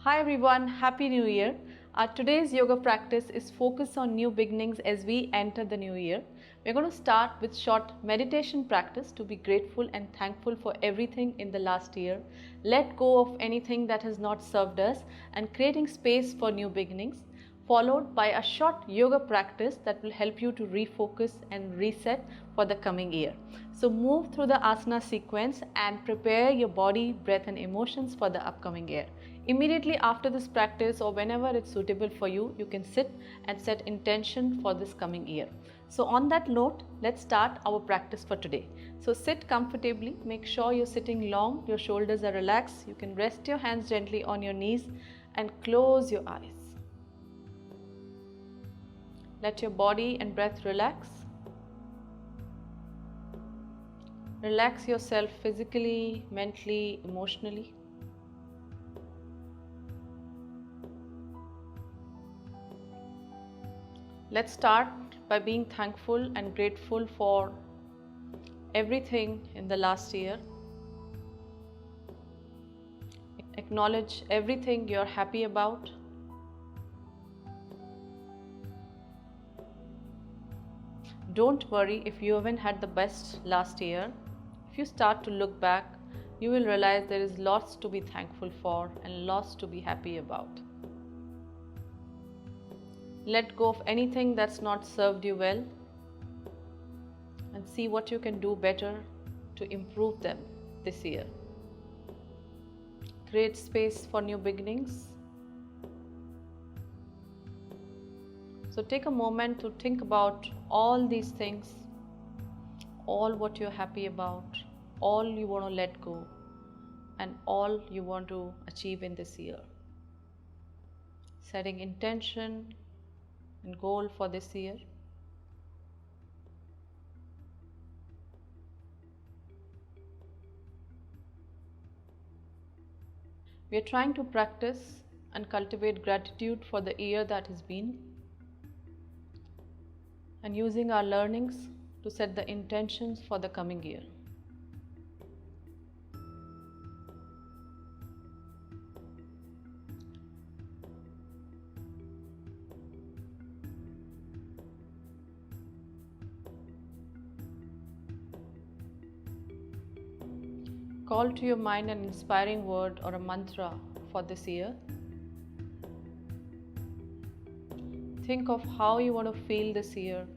Hi everyone, Happy New Year. Our today's yoga practice is focused on new beginnings as we enter the new year. We're going to start with short meditation practice to be grateful and thankful for everything in the last year. Let go of anything that has not served us and creating space for new beginnings, followed by a short yoga practice that will help you to refocus and reset for the coming year. So move through the asana sequence and prepare your body, breath and emotions for the upcoming year. Immediately after this practice or whenever it's suitable for you, you can sit and set intention for this coming year. So on that note, let's start our practice for today. So sit comfortably, make sure you're sitting long, your shoulders are relaxed. You can rest your hands gently on your knees and close your eyes. Let your body and breath relax. Relax yourself physically, mentally, emotionally. Let's start by being thankful and grateful for everything in the last year. Acknowledge everything you're happy about. Don't worry if you haven't had the best last year. If you start to look back, you will realize there is lots to be thankful for and lots to be happy about. Let go of anything that's not served you well and see what you can do better to improve them this year. Create space for new beginnings. So take a moment to think about all these things, all what you're happy about, all you want to let go, and all you want to achieve in this year. Setting intention and goal for this year. We are trying to practice and cultivate gratitude for the year that has been, and using our learnings to set the intentions for the coming year. Call to your mind an inspiring word or a mantra for this year. Think of how you want to feel this year.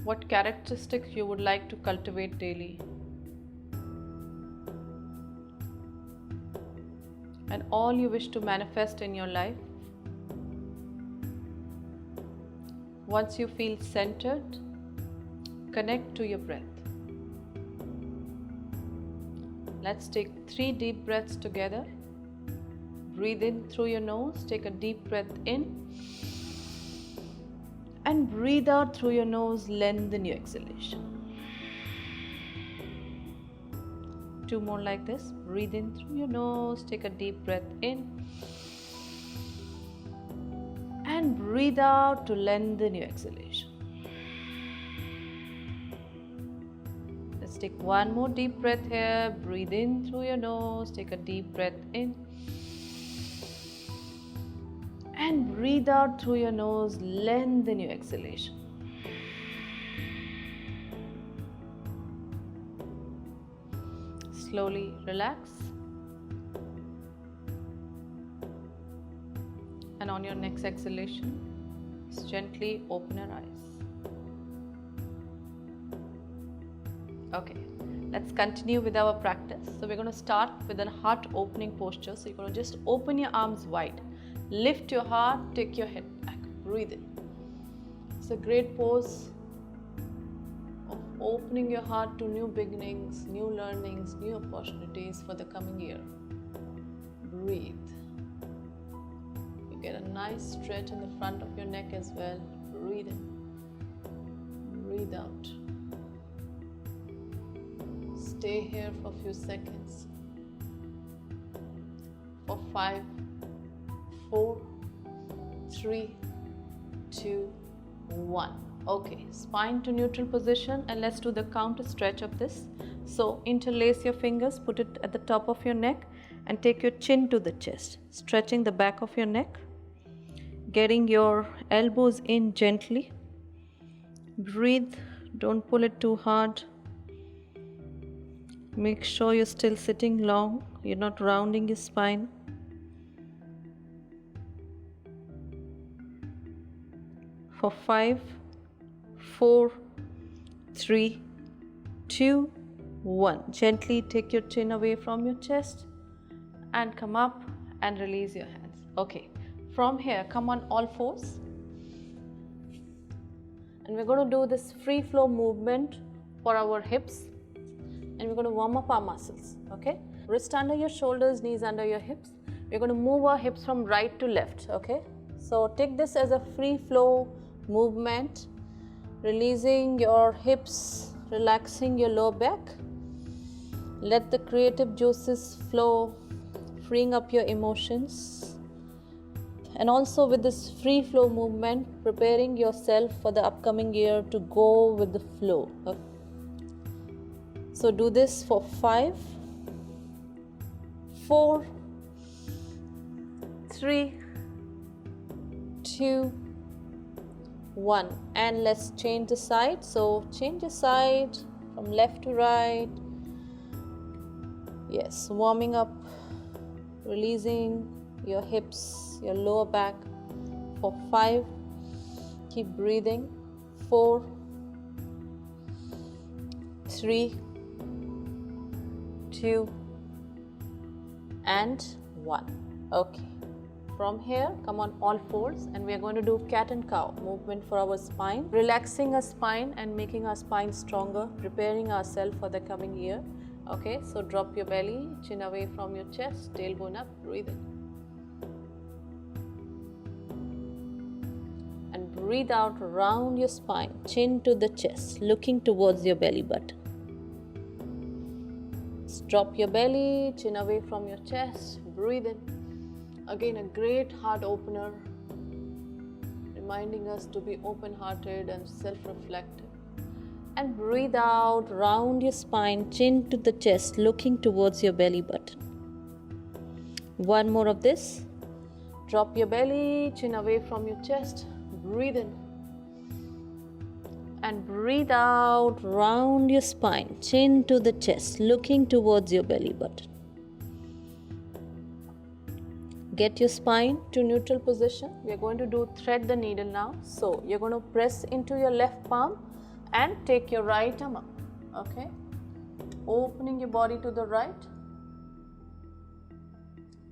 What characteristics you would like to cultivate daily. And all you wish to manifest in your life. Once you feel centered, connect to your breath. Let's take 3 deep breaths together. Breathe in through your nose, take a deep breath in. And breathe out through your nose, lengthen your exhalation. 2 more like this. Breathe in through your nose, take a deep breath in. And breathe out to lengthen your exhalation. Let's take 1 more deep breath here. Breathe in through your nose, take a deep breath in. And breathe out through your nose, lengthen your exhalation. Slowly relax. And on your next exhalation, just gently open your eyes. Okay, let's continue with our practice. So we're going to start with a heart opening posture. So you're going to just open your arms wide. Lift your heart, take your head back, breathe in. It's a great pose of opening your heart to new beginnings, new learnings, new opportunities for the coming year. Breathe. You get a nice stretch in the front of your neck as well. Breathe in. Breathe out. Stay here for a few seconds. For 5, 4, 3, 2, 1. Okay, spine to neutral position, and let's do the counter stretch of this. So interlace your fingers, put it at the top of your neck and take your chin to the chest, stretching the back of your neck, getting your elbows in gently. Breathe, don't pull it too hard. Make sure you're still sitting long, you're not rounding your spine. For 5, 4, 3, 2, 1. Gently take your chin away from your chest and come up and release your hands. Okay, from here, come on all fours. And we're going to do this free flow movement for our hips. And we're going to warm up our muscles. Okay, wrist under your shoulders, knees under your hips. We're going to move our hips from right to left. Okay, so take this as a free flow movement, releasing your hips, relaxing your lower back. Let the creative juices flow, freeing up your emotions. And also with this free flow movement, preparing yourself for the upcoming year to go with the flow. Okay. So do this for 5, 4, 3, 2, 1. And let's change the side. So change your side from left to right. Yes, warming up, releasing your hips, your lower back for 5. Keep breathing. 4, 3, 2, and 1. Okay. From here, come on all fours, and we are going to do cat and cow movement for our spine, relaxing our spine and making our spine stronger, preparing ourselves for the coming year. Okay, so drop your belly, chin away from your chest, tailbone up, breathe in. And breathe out, round your spine, chin to the chest, looking towards your belly button. Drop your belly, chin away from your chest, breathe in. Again, a great heart opener, reminding us to be open-hearted and self-reflective. And breathe out, round your spine, chin to the chest, looking towards your belly button. One more of this. Drop your belly, chin away from your chest, breathe in. And breathe out, round your spine, chin to the chest, looking towards your belly button. Get your spine to neutral position. We are going to do thread the needle now. So you're going to press into your left palm and take your right arm up. Okay, opening your body to the right.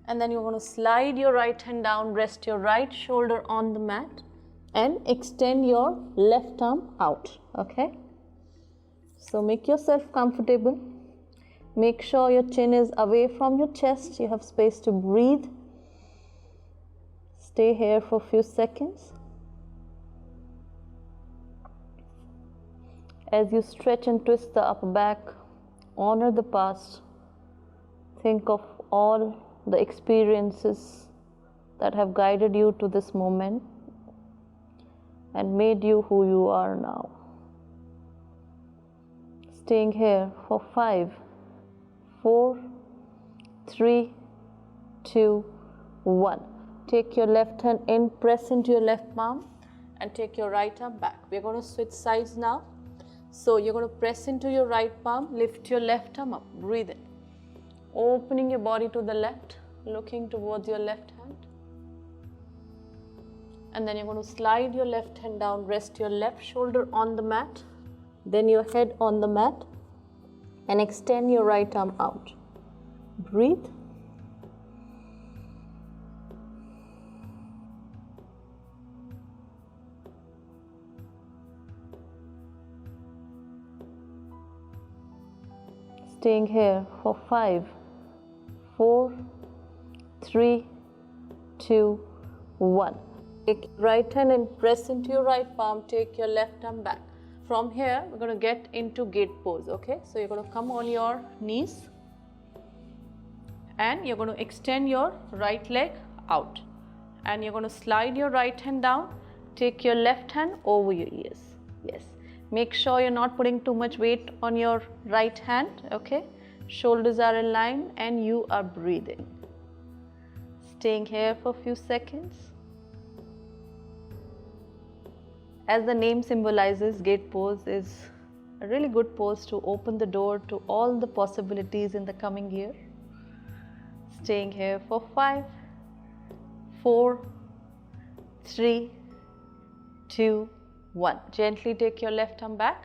And then you're going to slide your right hand down, rest your right shoulder on the mat and extend your left arm out. Okay, so make yourself comfortable. Make sure your chin is away from your chest. You have space to breathe. Stay here for a few seconds. As you stretch and twist the upper back, honor the past. Think of all the experiences that have guided you to this moment and made you who you are now. Staying here for 5, 4, 3, 2, 1. Take your left hand in, press into your left palm and take your right arm back. We're going to switch sides now. So you're going to press into your right palm, lift your left arm up, breathe in. Opening your body to the left, looking towards your left hand. And then you're going to slide your left hand down, rest your left shoulder on the mat, then your head on the mat and extend your right arm out. Breathe. Staying here for 5, 4, 3, 2, 1. Take right hand and press into your right palm. Take your left arm back. From here, we're going to get into gate pose. Okay, so you're going to come on your knees and you're going to extend your right leg out. And you're going to slide your right hand down. Take your left hand over your ears. Yes. Make sure you're not putting too much weight on your right hand, okay? Shoulders are in line and you are breathing. Staying here for a few seconds. As the name symbolizes, gate pose is a really good pose to open the door to all the possibilities in the coming year. Staying here for 5, 4, 3, 2, 1. Gently take your left arm back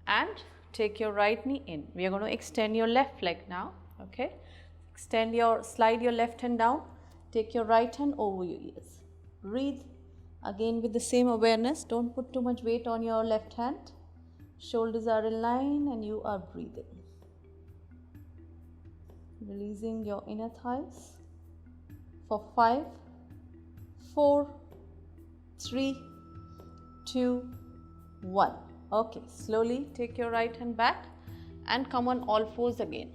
and take your right knee in. We are going to extend your left leg now. Okay. Slide your left hand down. Take your right hand over your ears. Breathe. Again with the same awareness. Don't put too much weight on your left hand. Shoulders are in line and you are breathing. Releasing your inner thighs for 5, 4, 3, 2, 1. Okay, slowly take your right hand back and come on all fours again.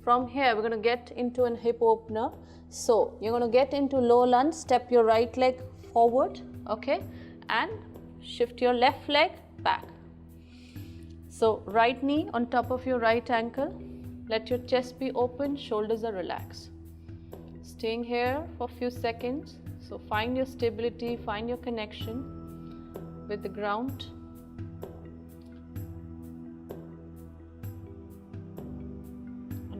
From here, we're going to get into an hip opener. So, you're going to get into low lunge, step your right leg forward, okay, and shift your left leg back. So, right knee on top of your right ankle. Let your chest be open, shoulders are relaxed. Staying here for a few seconds. So, find your stability, find your connection with the ground.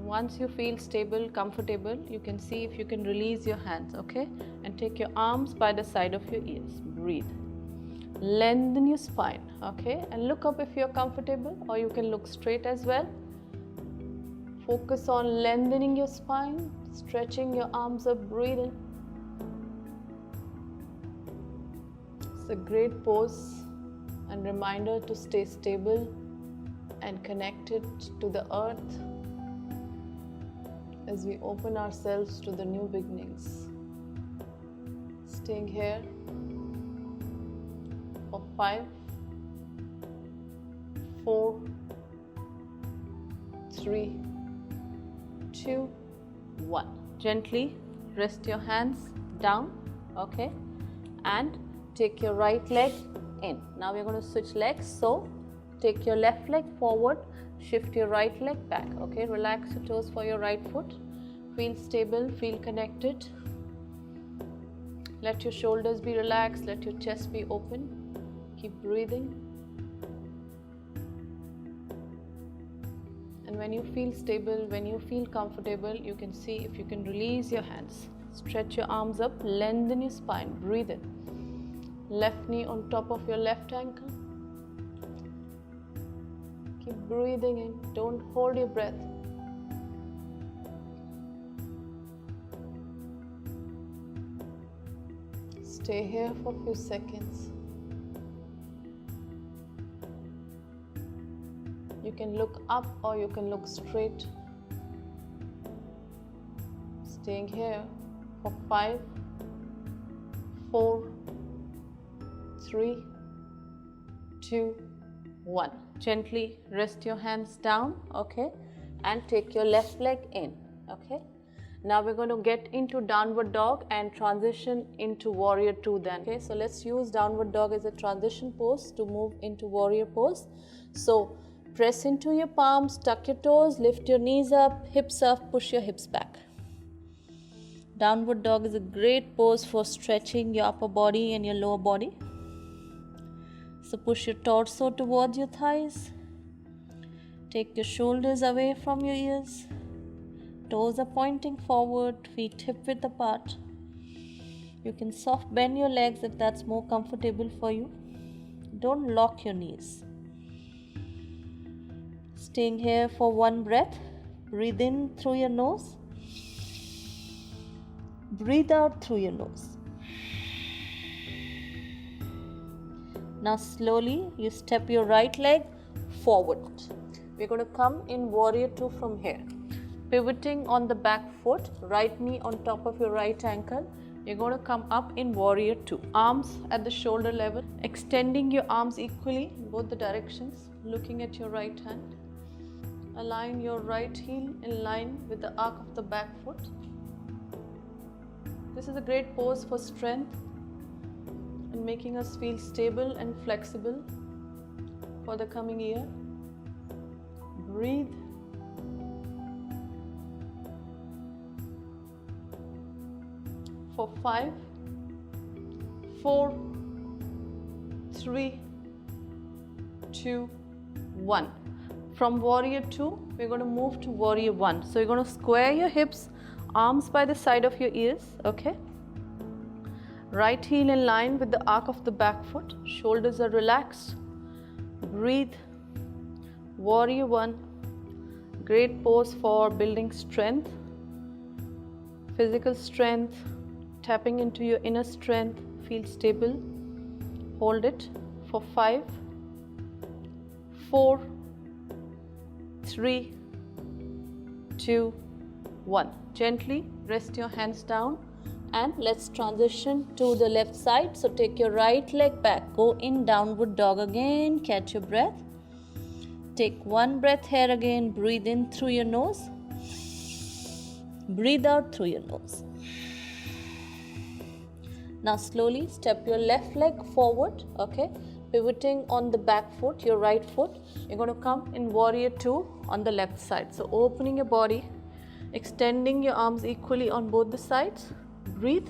Once you feel stable, comfortable, you can see if you can release your hands, okay? And take your arms by the side of your ears. Breathe. Lengthen your spine, okay? And look up if you're comfortable, or you can look straight as well. Focus on lengthening your spine, stretching your arms up, breathing. It's a great pose and reminder to stay stable and connected to the earth as we open ourselves to the new beginnings. Staying here for 5, 4, 3, 2, 1. Gently rest your hands down, okay, and take your right leg in. Now we're going to switch legs. So take your left leg forward, shift your right leg back, okay? Relax your toes for your right foot. Feel stable, feel connected. Let your shoulders be relaxed, let your chest be open. Keep breathing. And when you feel stable, when you feel comfortable, you can see if you can release your hands. Stretch your arms up, lengthen your spine, breathe in. Left knee on top of your left ankle. Keep breathing in, don't hold your breath. Stay here for a few seconds. You can look up or you can look straight. Staying here for 5, 4, 3, 2, 1. Gently rest your hands down, okay, and take your left leg in, okay. Now we're going to get into downward dog and transition into warrior 2 then, okay. So let's use downward dog as a transition pose to move into warrior pose. So press into your palms, tuck your toes, lift your knees up, hips up, push your hips back. Downward dog is a great pose for stretching your upper body and your lower body. So push your torso towards your thighs. Take your shoulders away from your ears. Toes are pointing forward, feet hip-width apart. You can soft bend your legs if that's more comfortable for you. Don't lock your knees. Staying here for one breath. Breathe in through your nose. Breathe out through your nose. Now slowly you step your right leg forward. We're going to come in warrior 2 from here. Pivoting on the back foot, right knee on top of your right ankle. You're going to come up in warrior 2. Arms at the shoulder level, extending your arms equally in both the directions, looking at your right hand. Align your right heel in line with the arc of the back foot. This is a great pose for strength and making us feel stable and flexible for the coming year. Breathe. for 5, 4, 3, 2, 1. From warrior 2, we're going to move to warrior 1. So you're going to square your hips, arms by the side of your ears, okay? Right heel in line with the arc of the back foot, shoulders are relaxed. Breathe. Warrior 1. Great pose for building strength, physical strength, tapping into your inner strength. Feel stable. Hold it for 5, 4, 3, 2, 1. Gently rest your hands down and let's transition to the left side. So take your right leg back, go in downward dog again, catch your breath. Take one breath here again, breathe in through your nose, breathe out through your nose. Now slowly step your left leg forward, okay? Pivoting on the back foot, your right foot. You're going to come in warrior 2 on the left side. So opening your body, extending your arms equally on both the sides. Breathe.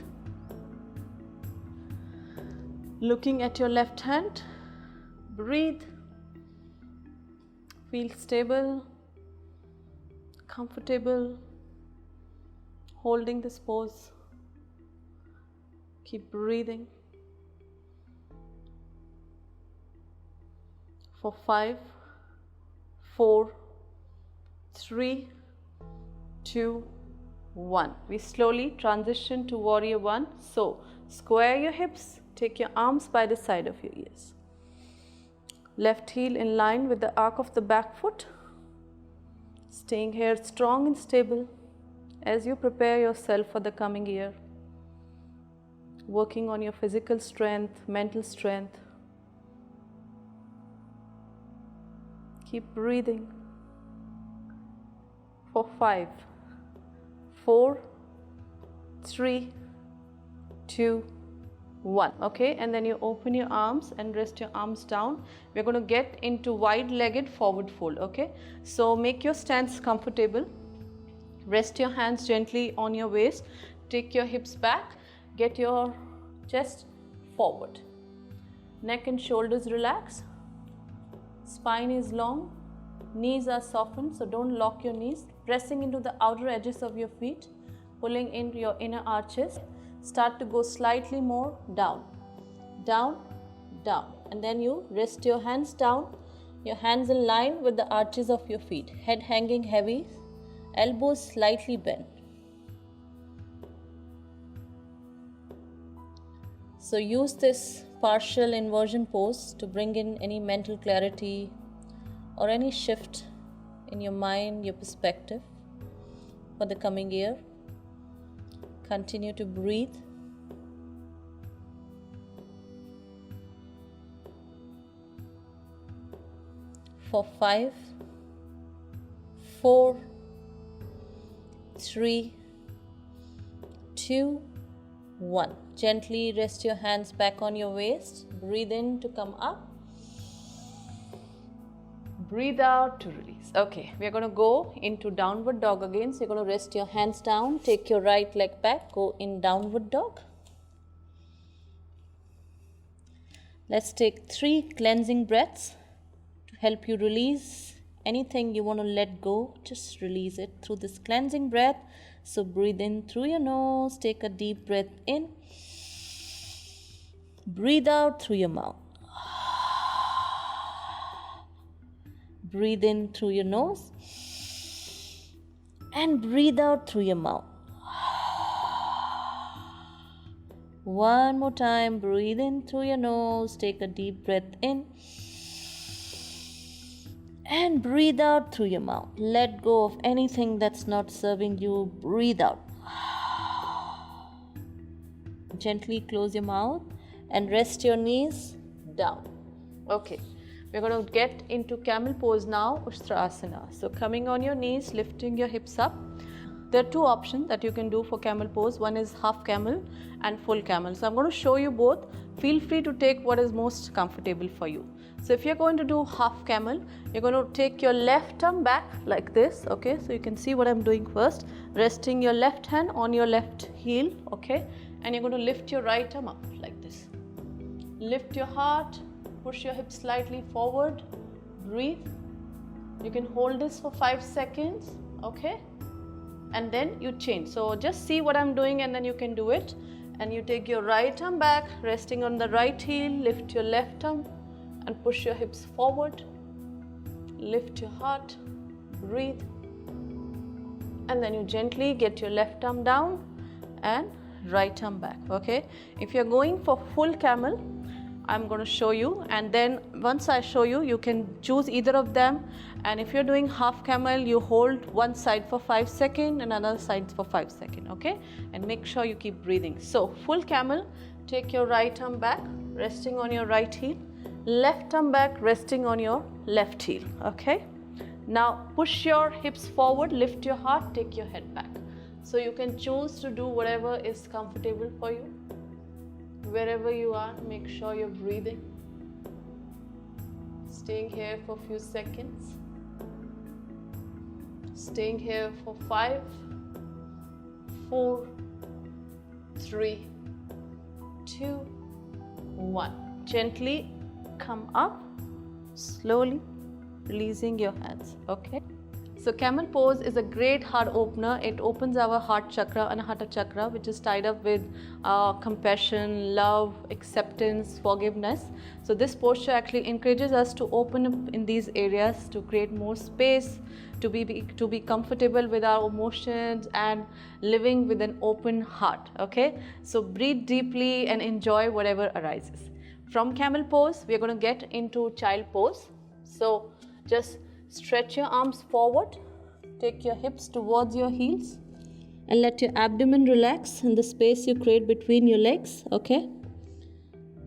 Looking at your left hand, breathe. Feel stable, comfortable, holding this pose. Keep breathing for 5, 4, 3, 2, 1. We slowly transition to warrior 1. So square your hips, take your arms by the side of your ears. Left heel in line with the arc of the back foot. Staying here strong and stable as you prepare yourself for the coming year. Working on your physical strength, mental strength. Keep breathing for 5, 4, 3, 2, 1. Okay, and then you open your arms and rest your arms down. We're going to get into wide-legged forward fold. Okay, so make your stance comfortable. Rest your hands gently on your waist. Take your hips back. Get your chest forward. Neck and shoulders relax. Spine is long. Knees are softened, so don't lock your knees. Pressing into the outer edges of your feet. Pulling in your inner arches. Start to go slightly more down, down, down. And then you rest your hands down. Your hands in line with the arches of your feet. Head hanging heavy. Elbows slightly bent. So use this partial inversion pose to bring in any mental clarity or any shift in your mind, your perspective for the coming year. Continue to breathe. For 5, 4, 3, 2, 1. Gently rest your hands back on your waist. Breathe in to come up. Breathe out to release. Okay, we are going to go into downward dog again. So you're going to rest your hands down. Take your right leg back. Go in downward dog. Let's take 3 cleansing breaths to help you release anything you want to let go. Just release it through this cleansing breath. So breathe in through your nose. Take a deep breath in. Breathe out through your mouth. Breathe in through your nose and breathe out through your mouth. One more time, breathe in through your nose, take a deep breath in and breathe out through your mouth. Let go of anything that's not serving you. Breathe out. Gently close your mouth and rest your knees down. Okay. We're going to get into camel pose now, Ustrasana. So coming on your knees, lifting your hips up. There are two options that you can do for camel pose. One is half camel and full camel. So I'm going to show you both. Feel free to take what is most comfortable for you. So if you're going to do half camel, you're going to take your left arm back like this, okay? So you can see what I'm doing first. Resting your left hand on your left heel, okay? And you're going to lift your right arm up like this. Lift your heart, push your hips slightly forward, breathe. You can hold this for 5 seconds, okay? And then you change. So just see what I'm doing and then you can do it. And you take your right arm back, resting on the right heel, lift your left arm and push your hips forward. Lift your heart, breathe. And then you gently get your left arm down and right arm back, okay? If you're going for full camel, I'm going to show you, and then once I show you, you can choose either of them. And if you're doing half camel, you hold one side for 5 seconds and another side for 5 seconds, okay? And make sure you keep breathing. So full camel, take your right arm back, resting on your right heel, left arm back, resting on your left heel, okay? Now push your hips forward, lift your heart, take your head back. So you can choose to do whatever is comfortable for you. Wherever you are, make sure you're breathing. Staying here for a few seconds. Staying here for 5, 4, 3, 2, 1. Gently come up, slowly releasing your hands, okay? So camel pose is a great heart opener. It opens our heart chakra, anahata chakra, which is tied up with compassion, love, acceptance, forgiveness. So this posture actually encourages us to open up in these areas, to create more space, to be comfortable with our emotions and living with an open heart, okay? So breathe deeply and enjoy whatever arises. From camel pose, we are going to get into child pose. So just stretch your arms forward, take your hips towards your heels and let your abdomen relax in the space you create between your legs, okay?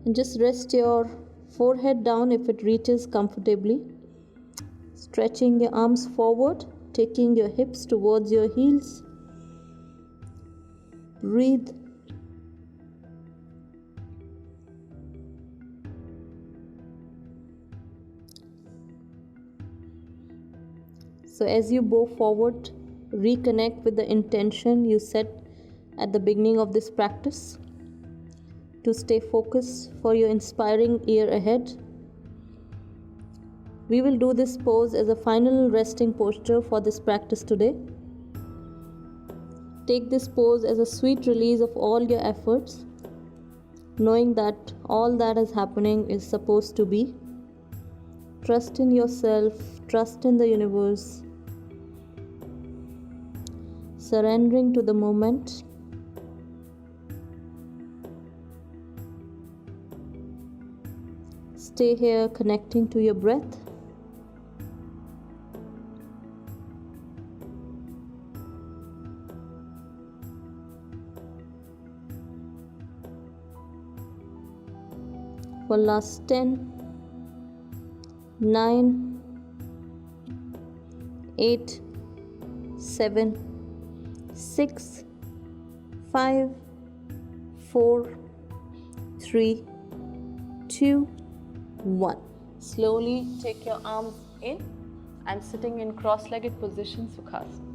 And just rest your forehead down if it reaches comfortably. Stretching your arms forward, taking your hips towards your heels. Breathe. So as you bow forward, reconnect with the intention you set at the beginning of this practice to stay focused for your inspiring year ahead. We will do this pose as a final resting posture for this practice today. Take this pose as a sweet release of all your efforts, knowing that all that is happening is supposed to be. Trust in yourself, trust in the universe. Surrendering to the moment. Stay here connecting to your breath. For last 10, 9, 8, 7, 6, 5, 4, 3, 2, 1. Slowly take your arms in and sitting in cross-legged position, Sukhasana.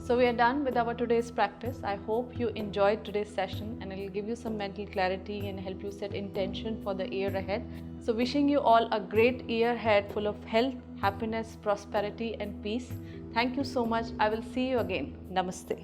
So we are done with our today's practice. I hope you enjoyed today's session and it will give you some mental clarity and help you set intention for the year ahead. So wishing you all a great year ahead full of health, happiness, prosperity and peace. Thank you so much. I will see you again. Namaste.